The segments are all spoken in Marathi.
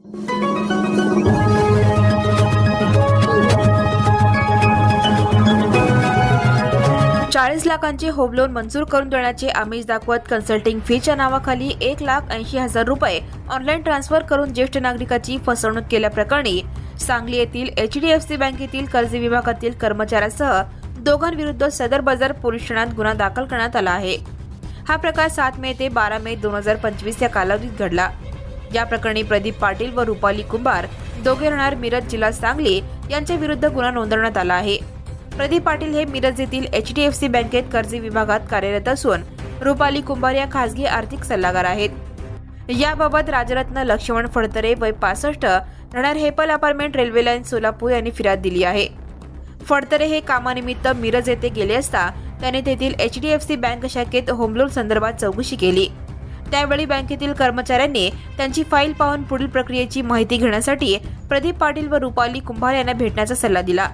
₹40 लाखांचे होम लोन मंजूर करून देण्याचे आमिष दाखवत कन्सल्टिंग फीच्या नावाखाली ₹1,80,000 ऑनलाईन ट्रान्सफर करून ज्येष्ठ नागरिकाची फसवणूक केल्याप्रकरणी सांगली येथील HDFC बँकेतील कर्ज विभागातील कर्मचाऱ्यासह दोघांविरुद्ध सदर बाजार पोलीस ठाण्यात गुन्हा दाखल करण्यात आला आहे। हा प्रकार 7 मे ते 12 मे 2025 या कालावधीत घडला। या प्रकरणी प्रदीप पाटील व रुपाली कुंभार दोघे राहणार मिरज जिल्हा सांगली यांच्या विरुद्ध गुन्हा नोंदवण्यात आला आहे। प्रदीप पाटील हे मिरज येथील HDFC बँकेत कर्ज विभागात कार्यरत असून रुपाली कुंभार या खासगी आर्थिक सल्लागार आहेत। याबाबत राजरत्न लक्ष्मण फडतरे वय 65 राहणार हेपल अपार्टमेंट रेल्वे लाईन सोलापूर यांनी फिर्याद दिली आहे। फडतरे हे कामानिमित्त मिरज येथे गेले असता त्याने तेथील HDFC बँक शाखेत होम लोन संदर्भात चौकशी केली। त्यावेळी बँकेतील कर्मचाऱ्यांनी त्यांची फाईल पाहून पुढील प्रक्रियेची माहिती घेण्यासाठी प्रदीप पाटील व रुपाली कुंभार यांना भेटण्याचा सल्ला दिला।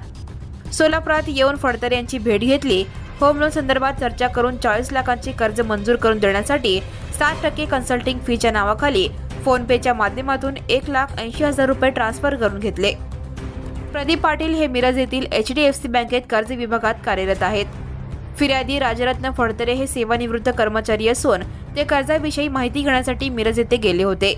सोलापुरात येऊन फडतरे यांची भेट घेतली। होम लोन संदर्भात चर्चा करून 40 लाखांचे कर्ज मंजूर करून देण्यासाठी 7% कन्सल्टिंग फीच्या नावाखाली फोन पेच्या माध्यमातून ₹1,80,000 ट्रान्सफर करून घेतले। प्रदीप पाटील हे मिरज येथील HDFC बँकेत कर्ज विभागात कार्यरत आहेत। फिर्यादी राजरत्न फडतरे हे सेवानिवृत्त कर्मचारी असून ते कर्जाविषयी माहिती घेण्यासाठी मिरज येथे गेले होते।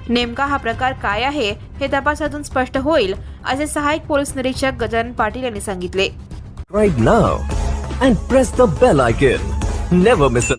नेमका हा प्रकार काय आहे हे तपासातून स्पष्ट होईल असे सहाय्यक पोलीस निरीक्षक गजानन पाटील यांनी सांगितले। Right now and press the bell icon. Never miss an